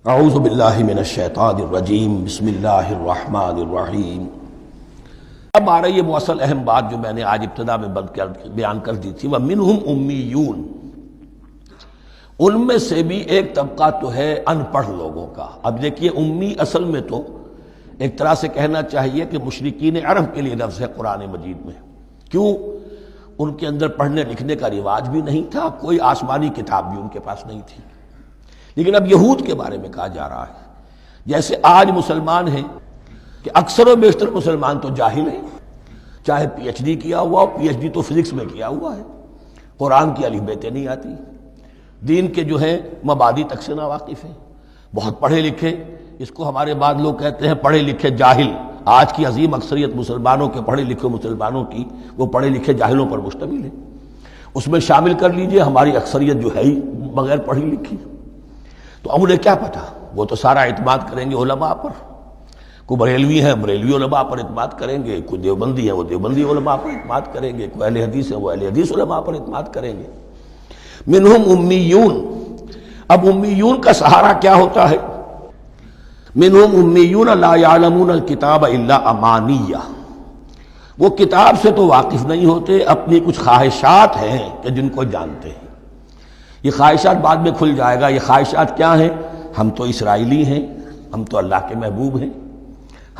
اعوذ باللہ من الشیطان الرجیم بسم اللہ الرحمن الرحیم۔ اب آ رہی ہے وہ اصل اہم بات جو میں نے آج ابتدا میں بیان کر دی تھی، وَمِنْهُمْ أُمِّيُّونَ، ان میں سے بھی ایک طبقہ تو ہے ان پڑھ لوگوں کا۔ اب دیکھیے امی اصل میں تو ایک طرح سے کہنا چاہیے کہ مشرکین عرب کے لیے لفظ ہے قرآن مجید میں۔ کیوں؟ ان کے اندر پڑھنے لکھنے کا رواج بھی نہیں تھا، کوئی آسمانی کتاب بھی ان کے پاس نہیں تھی۔ لیکن اب یہود کے بارے میں کہا جا رہا ہے، جیسے آج مسلمان ہیں کہ اکثر و بیشتر مسلمان تو جاہل ہیں، چاہے پی ایچ ڈی کیا ہوا ہو، پی ایچ ڈی تو فزکس میں کیا ہوا ہے، قرآن کی الف بیتیں نہیں آتی، دین کے جو ہیں مبادی تک سے ناواقف ہیں، بہت پڑھے لکھے، اس کو ہمارے بعض لوگ کہتے ہیں پڑھے لکھے جاہل۔ آج کی عظیم اکثریت مسلمانوں کے پڑھے لکھے مسلمانوں کی وہ پڑھے لکھے جاہلوں پر مشتمل ہے۔ اس میں شامل کر لیجئے ہماری اکثریت جو ہے ہی بغیر پڑھی لکھی، تو اب انہیں کیا پتا، وہ تو سارا اعتماد کریں گے علماء پر۔ کوئی بریلوی ہیں بریلوی علماء پر اعتماد کریں گے، کوئی دیوبندی ہیں وہ دیوبندی علماء پر اعتماد کریں گے، کوئی اہل حدیث ہیں وہ اہل حدیث علماء پر اعتماد کریں گے۔ منہم امیون، اب امیون کا سہارا کیا ہوتا ہے؟ منہم امیون لا یعلمون الکتاب الا امانیہ، وہ کتاب سے تو واقف نہیں ہوتے، اپنی کچھ خواہشات ہیں کہ جن کو جانتے ہیں۔ یہ خواہشات بعد میں کھل جائے گا۔ یہ خواہشات کیا ہیں؟ ہم تو اسرائیلی ہیں، ہم تو اللہ کے محبوب ہیں،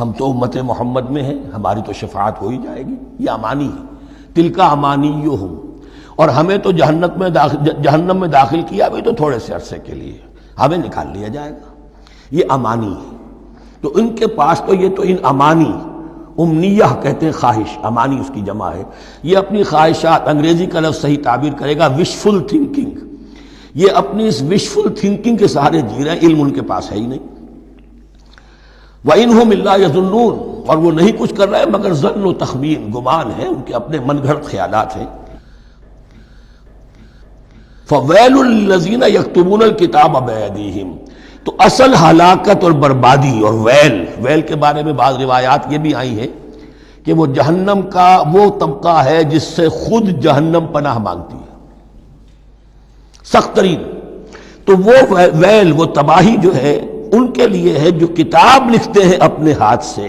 ہم تو امت محمد میں ہیں، ہماری تو شفاعت ہو ہی جائے گی۔ یہ امانی ہے، تلک امانیہم، اور ہمیں تو جہنم میں داخل کیا بھی تو تھوڑے سے عرصے کے لیے، ہمیں نکال لیا جائے گا۔ یہ امانی ہے۔ تو ان کے پاس تو یہ تو ان امانی، امنیہ کہتے ہیں خواہش، امانی اس کی جمع ہے، یہ اپنی خواہشات، انگریزی کا لفظ صحیح تعبیر کرے گا وشفل تھنکنگ، یہ اپنی اس وشفل تھنکنگ کے سہارے جی رہے ہیں، علم ان کے پاس ہے ہی نہیں۔ وَإِنْهُمْ إِلَّا يَظُنُّونَ، اور وہ نہیں کچھ کر رہے مگر ظن و تخمین، گمان ہے، ان کے اپنے من گھڑت خیالات ہیں۔ فَوَيْلٌ لِّلَّذِينَ يَكْتُبُونَ الْكِتَابَ بِأَيْدِيهِمْ، تو اصل ہلاکت اور بربادی اور ویل کے بارے میں بعض روایات یہ بھی آئی ہیں کہ وہ جہنم کا وہ طبقہ ہے جس سے خود جہنم پناہ مانگتی ہے، سخت ترین۔ تو وہ ویل، وہ تباہی جو ہے ان کے لیے ہے جو کتاب لکھتے ہیں اپنے ہاتھ سے،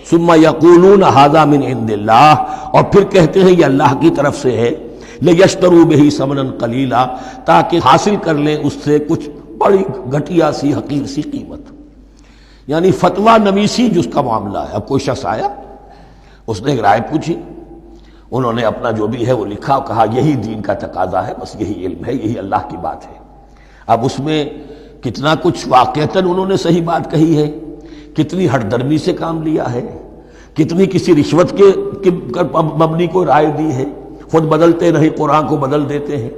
ثم یقولون ھذا من عند اللہ، اور پھر کہتے ہیں یہ اللہ کی طرف سے ہے، لیشتروا بہ ثمنا قلیلا، تاکہ حاصل کر لیں اس سے کچھ بڑی گھٹیا سی حقیر سی قیمت۔ یعنی فتویٰ نویسی جس کا معاملہ ہے۔ اب کوئی شخص آیا، اس نے ایک رائے پوچھی، انہوں نے اپنا جو بھی ہے وہ لکھا اور کہا یہی دین کا تقاضا ہے، بس یہی علم ہے، یہی اللہ کی بات ہے۔ اب اس میں کتنا کچھ واقعتاً انہوں نے صحیح بات کہی ہے، کتنی ہٹ درمی سے کام لیا ہے، کتنی کسی رشوت کے مبنی کو رائے دی ہے، خود بدلتے نہیں قرآن کو بدل دیتے ہیں،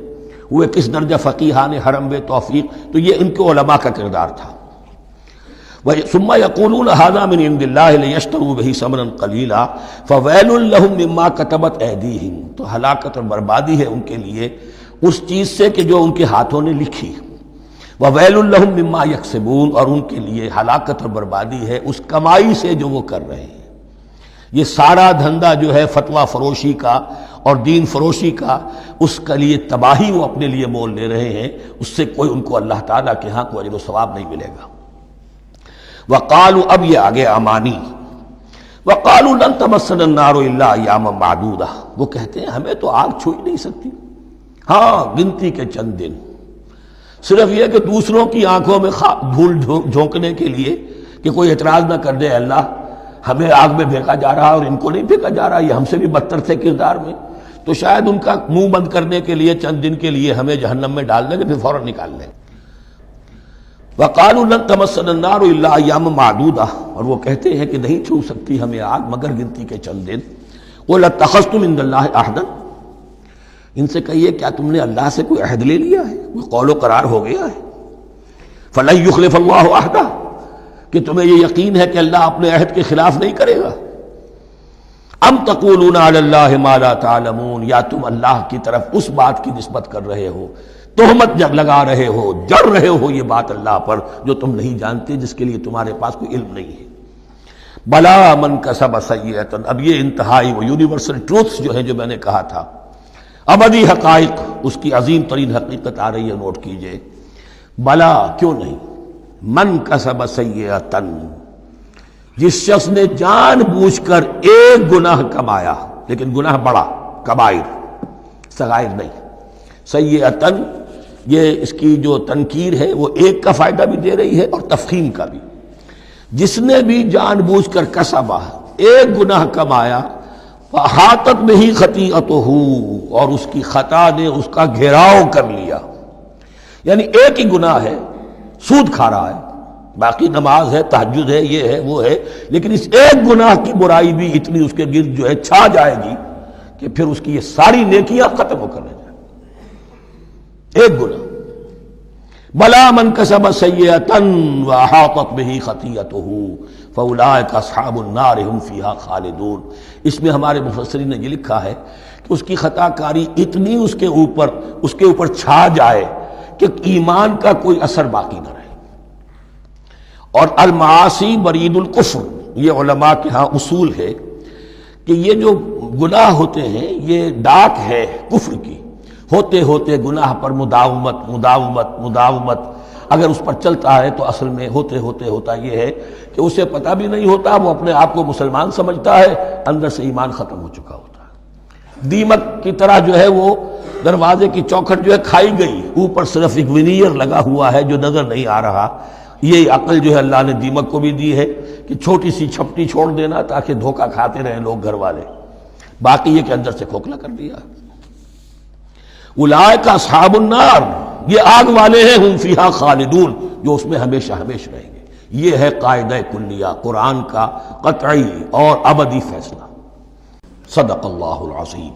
وہ کس درجہ فقیہان حرم بے توفیق۔ تو یہ ان کے علماء کا کردار تھا۔ ثم یقولون ھذا من عند اللہ لیشتروا بہ ثمنا قلیلا فویل لہم مما کتبت ایدیہم، تو ہلاکت اور بربادی ہے ان کے لیے اس چیز سے کہ جو ان کے ہاتھوں نے لکھی، وویل لہم مما یکسبون، اور ان کے لیے ہلاکت اور بربادی ہے اس کمائی سے جو وہ کر رہے ہیں۔ یہ سارا دھندا جو ہے فتویٰ فروشی کا اور دین فروشی کا، اس کے لیے تباہی وہ اپنے لیے مول لے رہے ہیں، اس سے کوئی ان کو اللہ تعالیٰ کے ہاں کوئی اجر و ثواب نہیں ملے گا۔ وقالوا، اب یہ آگے امانی، وقالوا لن تمسنا النار الا ایاما معدودہ، وہ کہتے ہیں ہمیں تو آگ چھو ہی نہیں سکتی، ہاں گنتی کے چند دن، صرف یہ کہ دوسروں کی آنکھوں میں دھول جھونکنے کے لیے کہ کوئی اعتراض نہ کر دے، اللہ ہمیں آگ میں پھینکا جا رہا اور ان کو نہیں پھینکا جا رہا، یہ ہم سے بھی بدتر تھے کردار میں، تو شاید ان کا منہ بند کرنے کے لیے چند دن کے لیے ہمیں جہنم میں ڈال دیں گے، پھر فوراً نکال لیں۔ وقالوا لن تمسنا النار الا ایاما معدودہ، اور وہ کہتے ہیں کہ نہیں چھو سکتی ہمیں آگ مگر گنتی کے چند دن۔ قل اتخذتم عند اللہ عہدا، ان سے کہیے کیا تم نے اللہ سے کوئی عہد لے لیا ہے، کوئی قول و قرار ہو گیا ہے؟ فلن یخلف اللہ عہدہ، کہ تمہیں یہ یقین ہے کہ اللہ اپنے عہد کے خلاف نہیں کرے گا؟ ام تقولون علی اللہ ما لا تعلمون، یا تم اللہ کی طرف اس بات کی نسبت کر رہے ہو، تہمت لگا رہے ہو، جڑ رہے ہو یہ بات اللہ پر جو تم نہیں جانتے، جس کے لیے تمہارے پاس کوئی علم نہیں ہے۔ بلا من کسب سیئۃ، اب یہ انتہائی وہ یونیورسل ٹروتھس جو ہیں جو میں نے کہا تھا، ابدی حقائق، اس کی عظیم ترین حقیقت آ رہی ہے، نوٹ کیجئے۔ بلا، کیوں نہیں، من کسب سیئۃ، جس شخص نے جان بوجھ کر ایک گناہ کمایا، لیکن گناہ بڑا، کبائر، صغائر نہیں، سیئۃ یہ اس کی جو تنکیر ہے وہ ایک کا فائدہ بھی دے رہی ہے اور تفخیم کا بھی۔ جس نے بھی جان بوجھ کر کسبا، ایک گناہ کمایا، فاحاطت بہ خطیئتہ، اور اس کی خطا نے اس کا گھیراؤ کر لیا، یعنی ایک ہی گناہ ہے، سود کھا رہا ہے، باقی نماز ہے، تہجد ہے، یہ ہے وہ ہے، لیکن اس ایک گناہ کی برائی بھی اتنی اس کے گرد جو ہے چھا جائے گی کہ پھر اس کی یہ ساری نیکیاں ختم ہو کر رہ جائیں، ایک گناہ۔ بلا من کسب سیئۃ واحاطت بہ خطیئتہ فاولئک اصحاب النار هم فیہا خالدون۔ اس میں ہمارے مفسرین نے یہ لکھا ہے کہ اس کی خطا کاری اتنی اس کے اوپر چھا جائے کہ ایمان کا کوئی اثر باقی نہ رہے۔ اور المعاصی برید الکفر، یہ علماء کے ہاں اصول ہے کہ یہ جو گناہ ہوتے ہیں یہ ڈاک ہے کفر کی، ہوتے ہوتے گناہ پر مداومت اگر اس پر چلتا ہے تو اصل میں ہوتے ہوتے ہوتا یہ ہے کہ اسے پتہ بھی نہیں ہوتا، وہ اپنے آپ کو مسلمان سمجھتا ہے، اندر سے ایمان ختم ہو چکا ہوتا ہے۔ دیمک کی طرح جو ہے وہ دروازے کی چوکھٹ جو ہے کھائی گئی، اوپر صرف ایک ونیئر لگا ہوا ہے جو نظر نہیں آ رہا۔ یہ عقل جو ہے اللہ نے دیمک کو بھی دی ہے کہ چھوٹی سی چھپٹی چھوڑ دینا تاکہ دھوکہ کھاتے رہیں لوگ گھر والے، باقی یہ کہ اندر سے کھوکھلا کر دیا۔ اولئک اصحاب النار، یہ آگ والے ہیں، ہم فیہا خالدون، جو اس میں ہمیشہ ہمیشہ رہیں گے۔ یہ ہے قاعدہ کلیہ، قرآن کا قطعی اور ابدی فیصلہ۔ صدق اللہ العظیم۔